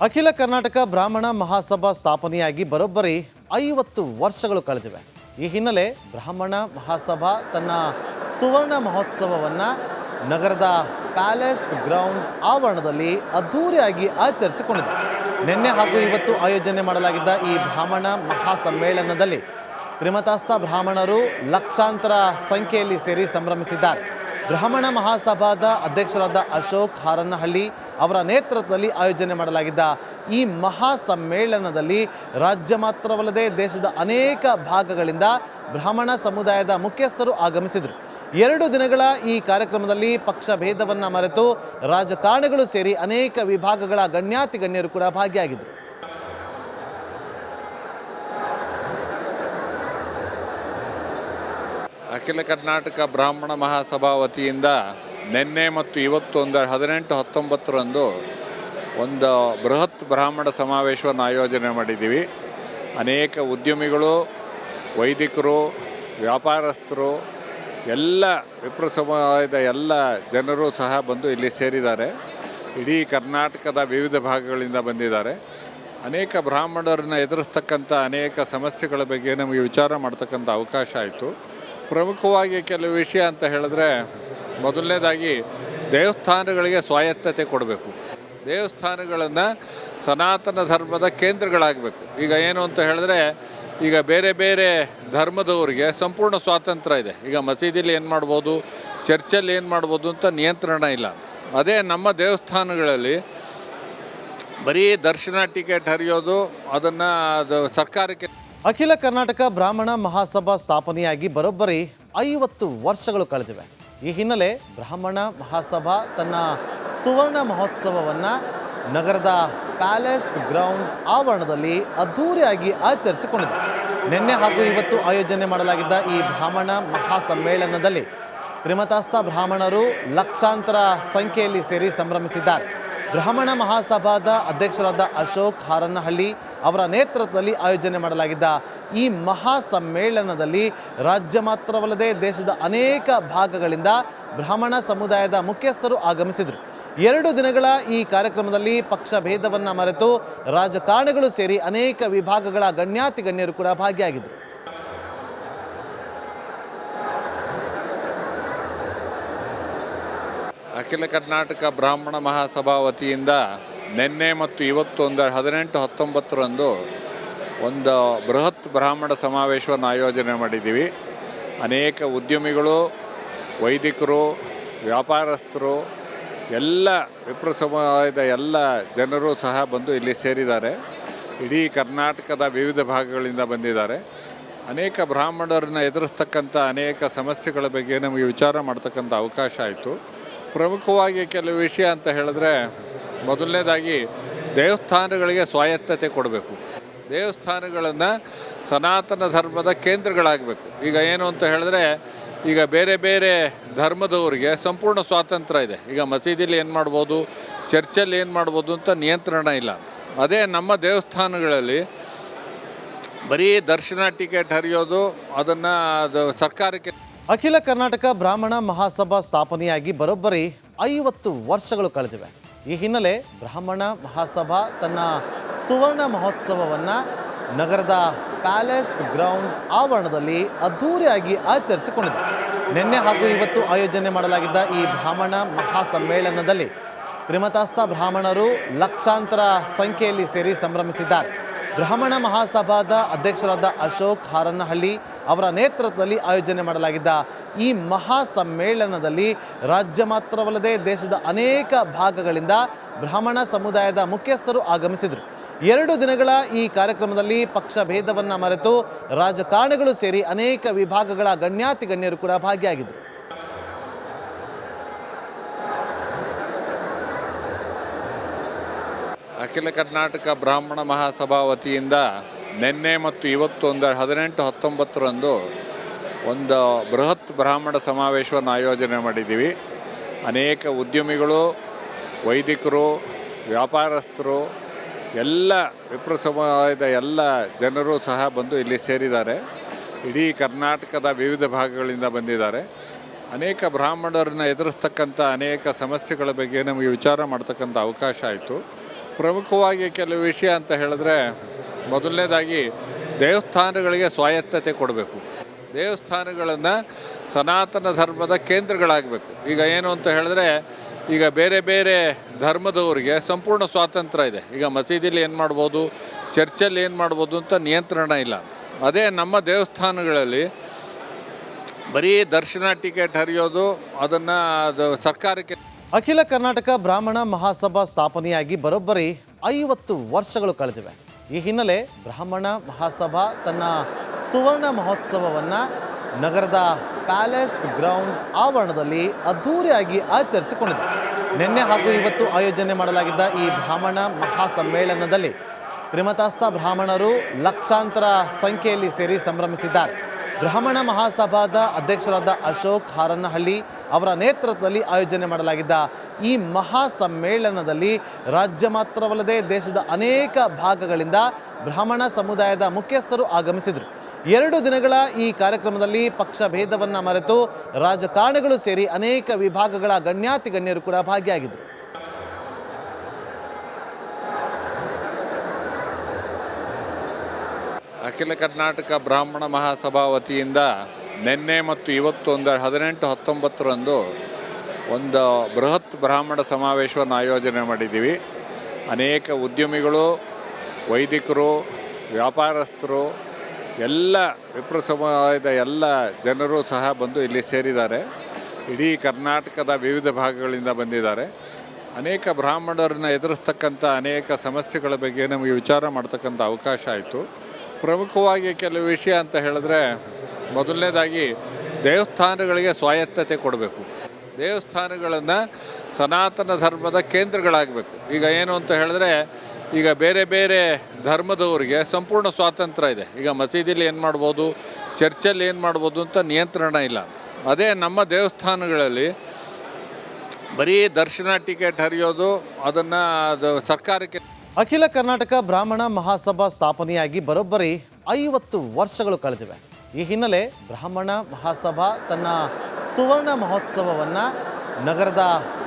ಅಖಿಲ ಕರ್ನಾಟಕ ಬ್ರಾಹ್ಮಣ ಮಹಾಸಭಾ ಸ್ಥಾಪನೆಯಾಗಿ ಬರೋಬ್ಬರಿ 50 ವರ್ಷಗಳು ಕಳೆದಿವೆ. ಈ ಹಿನ್ನೆಲೆ ಬ್ರಾಹ್ಮಣ ಮಹಾಸಭಾ ತನ್ನ ಸುವರ್ಣ ಮಹೋತ್ಸವವನ್ನು ನಗರದ ಪ್ಯಾಲೇಸ್ ಗ್ರೌಂಡ್ ಆವರಣದಲ್ಲಿ ಅದ್ಧೂರಿಯಾಗಿ ಆಚರಿಸಿಕೊಂಡಿದೆ. ನಿನ್ನೆ ಹಾಗೂ ಇವತ್ತು ಆಯೋಜನೆ ಮಾಡಲಾಗಿದ್ದ ಈ ಬ್ರಾಹ್ಮಣ ಮಹಾಸಮ್ಮೇಳನದಲ್ಲಿ ತ್ರಿಮತಸ್ಥ ಬ್ರಾಹ್ಮಣರು ಲಕ್ಷಾಂತರ ಸಂಖ್ಯೆಯಲ್ಲಿ ಸೇರಿ ಸಂಭ್ರಮಿಸಿದ್ದಾರೆ. ಬ್ರಾಹ್ಮಣ ಮಹಾಸಭಾದ ಅಧ್ಯಕ್ಷರಾದ ಅಶೋಕ್ ಹಾರನಹಳ್ಳಿ ಅವರ ನೇತೃತ್ವದಲ್ಲಿ ಆಯೋಜನೆ ಮಾಡಲಾಗಿದ್ದ ಈ ಮಹಾ ಸಮ್ಮೇಳನದಲ್ಲಿ ರಾಜ್ಯ ಮಾತ್ರವಲ್ಲದೆ ದೇಶದ ಅನೇಕ ಭಾಗಗಳಿಂದ ಬ್ರಾಹ್ಮಣ ಸಮುದಾಯದ ಮುಖ್ಯಸ್ಥರು ಆಗಮಿಸಿದರು. 2 ದಿನಗಳ ಈ ಕಾರ್ಯಕ್ರಮದಲ್ಲಿ ಪಕ್ಷ ಭೇದವನ್ನು ಮರೆತು ರಾಜಕಾರಣಿಗಳು ಸೇರಿ ಅನೇಕ ವಿಭಾಗಗಳ ಗಣ್ಯರು ಕೂಡ ಭಾಗಿಯಾಗಿದ್ದರು. ಅಖಿಲ ಕರ್ನಾಟಕ ಬ್ರಾಹ್ಮಣ ಮಹಾಸಭಾ ವತಿಯಿಂದ ನಿನ್ನೆ ಮತ್ತು ಇವತ್ತು 18-19ರಂದು ಒಂದು ಬೃಹತ್ ಬ್ರಾಹ್ಮಣ ಸಮಾವೇಶವನ್ನು ಆಯೋಜನೆ ಮಾಡಿದ್ದೀವಿ. ಅನೇಕ ಉದ್ಯಮಿಗಳು, ವೈದಿಕರು, ವ್ಯಾಪಾರಸ್ಥರು, ಎಲ್ಲ ವಿಪ್ರ ಸಮುದಾಯದ ಎಲ್ಲ ಜನರು ಸಹ ಬಂದು ಇಲ್ಲಿ ಸೇರಿದ್ದಾರೆ. ಇಡೀ ಕರ್ನಾಟಕದ ವಿವಿಧ ಭಾಗಗಳಿಂದ ಬಂದಿದ್ದಾರೆ. ಅನೇಕ ಬ್ರಾಹ್ಮಣರನ್ನ ಎದುರಿಸ್ತಕ್ಕಂಥ ಅನೇಕ ಸಮಸ್ಯೆಗಳ ಬಗ್ಗೆ ನಮಗೆ ವಿಚಾರ ಮಾಡ್ತಕ್ಕಂಥ ಅವಕಾಶ ಆಯಿತು. ಪ್ರಮುಖವಾಗಿ ಕೆಲವು ವಿಷಯ ಅಂತ ಹೇಳಿದ್ರೆ, ಮೊದಲನೇದಾಗಿ ದೇವಸ್ಥಾನಗಳಿಗೆ ಸ್ವಾಯತ್ತತೆ ಕೊಡಬೇಕು. ದೇವಸ್ಥಾನಗಳನ್ನು ಸನಾತನ ಧರ್ಮದ ಕೇಂದ್ರಗಳಾಗಬೇಕು. ಈಗ ಏನು ಅಂತ ಹೇಳಿದ್ರೆ, ಈಗ ಬೇರೆ ಬೇರೆ ಧರ್ಮದವರಿಗೆ ಸಂಪೂರ್ಣ ಸ್ವಾತಂತ್ರ್ಯ ಇದೆ. ಈಗ ಮಸೀದಿಲಿ ಏನು ಮಾಡ್ಬೋದು, ಚರ್ಚಲ್ಲಿ ಏನು ಮಾಡ್ಬೋದು ಅಂತ ನಿಯಂತ್ರಣ ಇಲ್ಲ. ಅದೇ ನಮ್ಮ ದೇವಸ್ಥಾನಗಳಲ್ಲಿ ಬರೀ ದರ್ಶನ ಟಿಕೆಟ್ ಹರಿಯೋದು, ಅದನ್ನು ಸರ್ಕಾರಕ್ಕೆ. ಅಖಿಲ ಕರ್ನಾಟಕ ಬ್ರಾಹ್ಮಣ ಮಹಾಸಭಾ ಸ್ಥಾಪನೆಯಾಗಿ ಬರೋಬ್ಬರಿ 50 ವರ್ಷಗಳು ಕಳೆದಿವೆ. ಈ ಹಿನ್ನೆಲೆ ಬ್ರಾಹ್ಮಣ ಮಹಾಸಭಾ ತನ್ನ ಸುವರ್ಣ ಮಹೋತ್ಸವವನ್ನು ನಗರದ ಪ್ಯಾಲೇಸ್ ಗ್ರೌಂಡ್ ಆವರಣದಲ್ಲಿ ಅದ್ಧೂರಿಯಾಗಿ ಆಚರಿಸಿಕೊಂಡಿದೆ. ನಿನ್ನೆ ಹಾಗೂ ಇವತ್ತು ಆಯೋಜನೆ ಮಾಡಲಾಗಿದ್ದ ಈ ಬ್ರಾಹ್ಮಣ ಮಹಾಸಮ್ಮೇಳನದಲ್ಲಿ ತ್ರಿಮತಸ್ಥ ಬ್ರಾಹ್ಮಣರು ಲಕ್ಷಾಂತರ ಸಂಖ್ಯೆಯಲ್ಲಿ ಸೇರಿ ಸಂಭ್ರಮಿಸಿದ್ದಾರೆ. ಬ್ರಾಹ್ಮಣ ಮಹಾಸಭಾದ ಅಧ್ಯಕ್ಷರಾದ ಅಶೋಕ್ ಹಾರನಹಳ್ಳಿ ಅವರ ನೇತೃತ್ವದಲ್ಲಿ ಆಯೋಜನೆ ಮಾಡಲಾಗಿದ್ದ ಈ ಮಹಾ ಸಮ್ಮೇಳನದಲ್ಲಿ ರಾಜ್ಯ ಮಾತ್ರವಲ್ಲದೆ ದೇಶದ ಅನೇಕ ಭಾಗಗಳಿಂದ ಬ್ರಾಹ್ಮಣ ಸಮುದಾಯದ ಮುಖ್ಯಸ್ಥರು ಆಗಮಿಸಿದರು. 2 ದಿನಗಳ ಈ ಕಾರ್ಯಕ್ರಮದಲ್ಲಿ ಪಕ್ಷ ಭೇದವನ್ನು ಮರೆತು ರಾಜಕಾರಣಿಗಳು ಸೇರಿ ಅನೇಕ ವಿಭಾಗಗಳ ಗಣ್ಯರು ಕೂಡ ಭಾಗಿಯಾಗಿದ್ದರು. ಅಖಿಲ ಕರ್ನಾಟಕ ಬ್ರಾಹ್ಮಣ ಮಹಾಸಭಾ ವತಿಯಿಂದ ನಿನ್ನೆ ಮತ್ತು ಇವತ್ತು 18-19ರಂದು ಒಂದು ಬೃಹತ್ ಬ್ರಾಹ್ಮಣ ಸಮಾವೇಶವನ್ನು ಆಯೋಜನೆ ಮಾಡಿದ್ದೀವಿ. ಅನೇಕ ಉದ್ಯಮಿಗಳು, ವೈದಿಕರು, ವ್ಯಾಪಾರಸ್ಥರು, ಎಲ್ಲ ವಿಪ್ರ ಸಮುದಾಯದ ಎಲ್ಲ ಜನರು ಸಹ ಬಂದು ಇಲ್ಲಿ ಸೇರಿದ್ದಾರೆ. ಇಡೀ ಕರ್ನಾಟಕದ ವಿವಿಧ ಭಾಗಗಳಿಂದ ಬಂದಿದ್ದಾರೆ. ಅನೇಕ ಬ್ರಾಹ್ಮಣರನ್ನ ಎದುರಿಸ್ತಕ್ಕಂಥ ಅನೇಕ ಸಮಸ್ಯೆಗಳ ಬಗ್ಗೆ ನಮಗೆ ವಿಚಾರ ಮಾಡ್ತಕ್ಕಂಥ ಅವಕಾಶ ಆಯಿತು. ಪ್ರಮುಖವಾಗಿ ಕೆಲವು ವಿಷಯ ಅಂತ ಹೇಳಿದ್ರೆ, ಮೊದಲನೇದಾಗಿ ದೇವಸ್ಥಾನಗಳಿಗೆ ಸ್ವಾಯತ್ತತೆ ಕೊಡಬೇಕು. ದೇವಸ್ಥಾನಗಳನ್ನು ಸನಾತನ ಧರ್ಮದ ಕೇಂದ್ರಗಳಾಗಬೇಕು. ಈಗ ಏನು ಅಂತ ಹೇಳಿದ್ರೆ, ಈಗ ಬೇರೆ ಬೇರೆ ಧರ್ಮದವರಿಗೆ ಸಂಪೂರ್ಣ ಸ್ವಾತಂತ್ರ್ಯ ಇದೆ. ಈಗ ಮಸೀದಿಲಿ ಏನು ಮಾಡ್ಬೋದು, ಚರ್ಚಲ್ಲಿ ಏನು ಮಾಡ್ಬೋದು ಅಂತ ನಿಯಂತ್ರಣ ಇಲ್ಲ. ಅದೇ ನಮ್ಮ ದೇವಸ್ಥಾನಗಳಲ್ಲಿ ಬರೀ ದರ್ಶನ ಟಿಕೆಟ್ ಹರಿಯೋದು, ಅದನ್ನು ಸರ್ಕಾರಕ್ಕೆ. ಅಖಿಲ ಕರ್ನಾಟಕ ಬ್ರಾಹ್ಮಣ ಮಹಾಸಭಾ ಸ್ಥಾಪನೆಯಾಗಿ ಬರೋಬ್ಬರಿ 50 ವರ್ಷಗಳು ಕಳೆದಿವೆ. ಈ ಹಿನ್ನೆಲೆ ಬ್ರಾಹ್ಮಣ ಮಹಾಸಭಾ ತನ್ನ ಸುವರ್ಣ ಮಹೋತ್ಸವವನ್ನು ನಗರದ ಪ್ಯಾಲೇಸ್ ಗ್ರೌಂಡ್ ಆವರಣದಲ್ಲಿ ಅದ್ಧೂರಿಯಾಗಿ ಆಚರಿಸಿಕೊಂಡಿದೆ. ನಿನ್ನೆ ಹಾಗೂ ಇವತ್ತು ಆಯೋಜನೆ ಮಾಡಲಾಗಿದ್ದ ಈ ಬ್ರಾಹ್ಮಣ ಮಹಾಸಮ್ಮೇಳನದಲ್ಲಿ ತ್ರಿಮತಸ್ಥ ಬ್ರಾಹ್ಮಣರು ಲಕ್ಷಾಂತರ ಸಂಖ್ಯೆಯಲ್ಲಿ ಸೇರಿ ಸಂಭ್ರಮಿಸಿದ್ದಾರೆ. ಬ್ರಾಹ್ಮಣ ಮಹಾಸಭಾದ ಅಧ್ಯಕ್ಷರಾದ ಅಶೋಕ್ ಹಾರನಹಳ್ಳಿ ಅವರ ನೇತೃತ್ವದಲ್ಲಿ ಆಯೋಜನೆ ಮಾಡಲಾಗಿದ್ದ ಈ ಮಹಾ ಸಮ್ಮೇಳನದಲ್ಲಿ ರಾಜ್ಯ ಮಾತ್ರವಲ್ಲದೆ ದೇಶದ ಅನೇಕ ಭಾಗಗಳಿಂದ ಬ್ರಾಹ್ಮಣ ಸಮುದಾಯದ ಮುಖ್ಯಸ್ಥರು ಆಗಮಿಸಿದರು. 2 ದಿನಗಳ ಈ ಕಾರ್ಯಕ್ರಮದಲ್ಲಿ ಪಕ್ಷ ಭೇದವನ್ನು ಮರೆತು ರಾಜಕಾರಣಿಗಳು ಸೇರಿ ಅನೇಕ ವಿಭಾಗಗಳ ಗಣ್ಯರು ಕೂಡ ಭಾಗಿಯಾಗಿದ್ದರು. ಅಖಿಲ ಕರ್ನಾಟಕ ಬ್ರಾಹ್ಮಣ ಮಹಾಸಭಾ ವತಿಯಿಂದ ನಿನ್ನೆ ಮತ್ತು ಇವತ್ತು 18-19ರಂದು ಒಂದು ಬೃಹತ್ ಬ್ರಾಹ್ಮಣ ಸಮಾವೇಶವನ್ನು ಆಯೋಜನೆ ಮಾಡಿದ್ದೀವಿ. ಅನೇಕ ಉದ್ಯಮಿಗಳು, ವೈದಿಕರು, ವ್ಯಾಪಾರಸ್ಥರು, ಎಲ್ಲ ವಿಪ್ರ ಸಮುದಾಯದ ಎಲ್ಲ ಜನರು ಸಹ ಬಂದು ಇಲ್ಲಿ ಸೇರಿದ್ದಾರೆ. ಇಡೀ ಕರ್ನಾಟಕದ ವಿವಿಧ ಭಾಗಗಳಿಂದ ಬಂದಿದ್ದಾರೆ. ಅನೇಕ ಬ್ರಾಹ್ಮಣರನ್ನ ಎದುರಿಸ್ತಕ್ಕಂಥ ಅನೇಕ ಸಮಸ್ಯೆಗಳ ಬಗ್ಗೆ ನಮಗೆ ವಿಚಾರ ಮಾಡ್ತಕ್ಕಂಥ ಅವಕಾಶ ಆಯಿತು. ಪ್ರಮುಖವಾಗಿ ಕೆಲವು ವಿಷಯ ಅಂತ ಹೇಳಿದ್ರೆ, ಮೊದಲನೇದಾಗಿ ದೇವಸ್ಥಾನಗಳಿಗೆ ಸ್ವಾಯತ್ತತೆ ಕೊಡಬೇಕು. ದೇವಸ್ಥಾನಗಳನ್ನು ಸನಾತನ ಧರ್ಮದ ಕೇಂದ್ರಗಳಾಗಬೇಕು. ಈಗ ಏನು ಅಂತ ಹೇಳಿದ್ರೆ, ಈಗ ಬೇರೆ ಬೇರೆ ಧರ್ಮದವರಿಗೆ ಸಂಪೂರ್ಣ ಸ್ವಾತಂತ್ರ್ಯ ಇದೆ. ಈಗ ಮಸೀದಿಲಿ ಏನು ಮಾಡ್ಬೋದು, ಚರ್ಚಲ್ಲಿ ಏನು ಮಾಡ್ಬೋದು ಅಂತ ನಿಯಂತ್ರಣ ಇಲ್ಲ. ಅದೇ ನಮ್ಮ ದೇವಸ್ಥಾನಗಳಲ್ಲಿ ಬರೀ ದರ್ಶನ ಟಿಕೆಟ್ ಹರಿಯೋದು, ಅದು ಸರ್ಕಾರಕ್ಕೆ. ಅಖಿಲ ಕರ್ನಾಟಕ ಬ್ರಾಹ್ಮಣ ಮಹಾಸಭಾ ಸ್ಥಾಪನೆಯಾಗಿ ಬರೋಬ್ಬರಿ 50 ವರ್ಷಗಳು ಕಳೆದಿವೆ. ಈ ಹಿನ್ನೆಲೆ ಬ್ರಾಹ್ಮಣ ಮಹಾಸಭಾ ತನ್ನ ಸುವರ್ಣ ಮಹೋತ್ಸವವನ್ನು ನಗರದ ಪ್ಯಾಲೇಸ್ ಗ್ರೌಂಡ್ ಆವರಣದಲ್ಲಿ ಅದ್ಧೂರಿಯಾಗಿ ಆಚರಿಸಿಕೊಂಡಿದೆ. ನಿನ್ನೆ ಹಾಗೂ ಇವತ್ತು ಆಯೋಜನೆ ಮಾಡಲಾಗಿದ್ದ ಈ ಬ್ರಾಹ್ಮಣ ಮಹಾಸಮ್ಮೇಳನದಲ್ಲಿ ತ್ರಿಮತಸ್ಥ ಬ್ರಾಹ್ಮಣರು ಲಕ್ಷಾಂತರ ಸಂಖ್ಯೆಯಲ್ಲಿ ಸೇರಿ ಸಂಭ್ರಮಿಸಿದ್ದಾರೆ. ಬ್ರಾಹ್ಮಣ ಮಹಾಸಭಾದ ಅಧ್ಯಕ್ಷರಾದ ಅಶೋಕ್ ಹಾರನಹಳ್ಳಿ ಅವರ ನೇತೃತ್ವದಲ್ಲಿ ಆಯೋಜನೆ ಮಾಡಲಾಗಿದ್ದ ಈ ಮಹಾ ಸಮ್ಮೇಳನದಲ್ಲಿ ರಾಜ್ಯ ಮಾತ್ರವಲ್ಲದೆ ದೇಶದ ಅನೇಕ ಭಾಗಗಳಿಂದ ಬ್ರಾಹ್ಮಣ ಸಮುದಾಯದ ಮುಖ್ಯಸ್ಥರು ಆಗಮಿಸಿದರು. 2 ದಿನಗಳ ಈ ಕಾರ್ಯಕ್ರಮದಲ್ಲಿ ಪಕ್ಷ ಭೇದವನ್ನು ಮರೆತು ರಾಜಕಾರಣಿಗಳು ಸೇರಿ ಅನೇಕ ವಿಭಾಗಗಳ ಗಣ್ಯಾತಿ ಗಣ್ಯರು ಕೂಡ ಭಾಗಿಯಾಗಿದ್ದರು. ಅಖಿಲ ಕರ್ನಾಟಕ ಬ್ರಾಹ್ಮಣ ಮಹಾಸಭಾ ವತಿಯಿಂದ ನಿನ್ನೆ ಮತ್ತು ಇವತ್ತು 18-19 ಒಂದು ಬೃಹತ್ ಬ್ರಾಹ್ಮಣ ಸಮಾವೇಶವನ್ನು ಆಯೋಜನೆ ಮಾಡಿದ್ದೀವಿ. ಅನೇಕ ಉದ್ಯಮಿಗಳು, ವೈದಿಕರು, ವ್ಯಾಪಾರಸ್ಥರು, ಎಲ್ಲ ವಿಪ್ರ ಸಮುದಾಯದ ಎಲ್ಲ ಜನರು ಸಹ ಬಂದು ಇಲ್ಲಿ ಸೇರಿದ್ದಾರೆ. ಇಡೀ ಕರ್ನಾಟಕದ ವಿವಿಧ ಭಾಗಗಳಿಂದ ಬಂದಿದ್ದಾರೆ. ಅನೇಕ ಬ್ರಾಹ್ಮಣರನ್ನ ಎದುರಿಸ್ತಕ್ಕಂಥ ಅನೇಕ ಸಮಸ್ಯೆಗಳ ಬಗ್ಗೆ ನಮಗೆ ವಿಚಾರ ಮಾಡ್ತಕ್ಕಂಥ ಅವಕಾಶ ಆಯಿತು. ಪ್ರಮುಖವಾಗಿ ಕೆಲವು ವಿಷಯ ಅಂತ ಹೇಳಿದ್ರೆ, ಮೊದಲನೇದಾಗಿ ದೇವಸ್ಥಾನಗಳಿಗೆ ಸ್ವಾಯತ್ತತೆ ಕೊಡಬೇಕು. ದೇವಸ್ಥಾನಗಳನ್ನು ಸನಾತನ ಧರ್ಮದ ಕೇಂದ್ರಗಳಾಗಬೇಕು. ಈಗ ಏನು ಅಂತ ಹೇಳಿದ್ರೆ, ಈಗ ಬೇರೆ ಬೇರೆ ಧರ್ಮದವರಿಗೆ ಸಂಪೂರ್ಣ ಸ್ವಾತಂತ್ರ್ಯ ಇದೆ. ಈಗ ಮಸೀದಿಲಿ ಏನು ಮಾಡ್ಬೋದು, ಚರ್ಚಲ್ಲಿ ಏನು ಮಾಡ್ಬೋದು ಅಂತ ನಿಯಂತ್ರಣ ಇಲ್ಲ. ಅದೇ ನಮ್ಮ ದೇವಸ್ಥಾನಗಳಲ್ಲಿ ಬರೀ ದರ್ಶನ ಟಿಕೆಟ್ ಹರಿಯೋದು, ಅದು ಸರ್ಕಾರಕ್ಕೆ. ಅಖಿಲ ಕರ್ನಾಟಕ ಬ್ರಾಹ್ಮಣ ಮಹಾಸಭಾ ಸ್ಥಾಪನೆಯಾಗಿ ಬರೋಬ್ಬರಿ 50 ವರ್ಷಗಳು ಕಳೆದಿವೆ. ಈ ಹಿನ್ನೆಲೆ ಬ್ರಾಹ್ಮಣ ಮಹಾಸಭಾ ತನ್ನ ಸುವರ್ಣ ಮಹೋತ್ಸವವನ್ನು ನಗರದ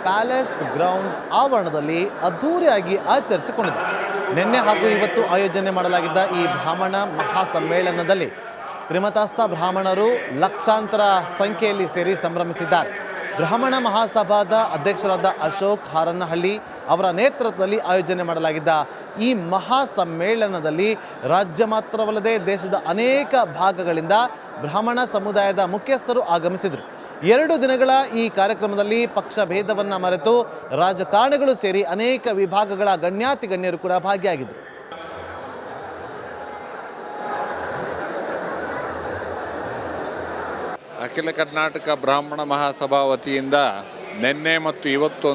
ಪ್ಯಾಲೇಸ್ ಗ್ರೌಂಡ್ ಆವರಣದಲ್ಲಿ ಅದ್ಧೂರಿಯಾಗಿ ಆಚರಿಸಿಕೊಂಡಿದೆ. ನಿನ್ನೆ ಹಾಗೂ ಇವತ್ತು ಆಯೋಜನೆ ಮಾಡಲಾಗಿದ್ದ ಈ ಬ್ರಾಹ್ಮಣ ಮಹಾಸಮ್ಮೇಳನದಲ್ಲಿ ತ್ರಿಮತಸ್ಥ ಬ್ರಾಹ್ಮಣರು ಲಕ್ಷಾಂತರ ಸಂಖ್ಯೆಯಲ್ಲಿ ಸೇರಿ ಸಂಭ್ರಮಿಸಿದ್ದಾರೆ. ಬ್ರಾಹ್ಮಣ ಮಹಾಸಭಾದ ಅಧ್ಯಕ್ಷರಾದ ಅಶೋಕ್ ಹಾರನಹಳ್ಳಿ ಅವರ ನೇತೃತ್ವದಲ್ಲಿ ಆಯೋಜನೆ ಮಾಡಲಾಗಿದ್ದ ಈ ಮಹಾ ಸಮ್ಮೇಳನದಲ್ಲಿ ರಾಜ್ಯ ಮಾತ್ರವಲ್ಲದೆ ದೇಶದ ಅನೇಕ ಭಾಗಗಳಿಂದ ಬ್ರಾಹ್ಮಣ ಸಮುದಾಯದ ಮುಖ್ಯಸ್ಥರು ಆಗಮಿಸಿದರು. 2 ದಿನಗಳ ಈ ಕಾರ್ಯಕ್ರಮದಲ್ಲಿ ಪಕ್ಷ ಭೇದವನ್ನು ಮರೆತು ರಾಜಕಾರಣಿಗಳು ಸೇರಿ ಅನೇಕ ವಿಭಾಗಗಳ ಗಣ್ಯಾತಿ ಗಣ್ಯರು ಕೂಡ ಭಾಗಿಯಾಗಿದ್ದರು. ಅಖಿಲ ಕರ್ನಾಟಕ ಬ್ರಾಹ್ಮಣ ಮಹಾಸಭಾ ವತಿಯಿಂದ ನಿನ್ನೆ ಮತ್ತು ಇವತ್ತು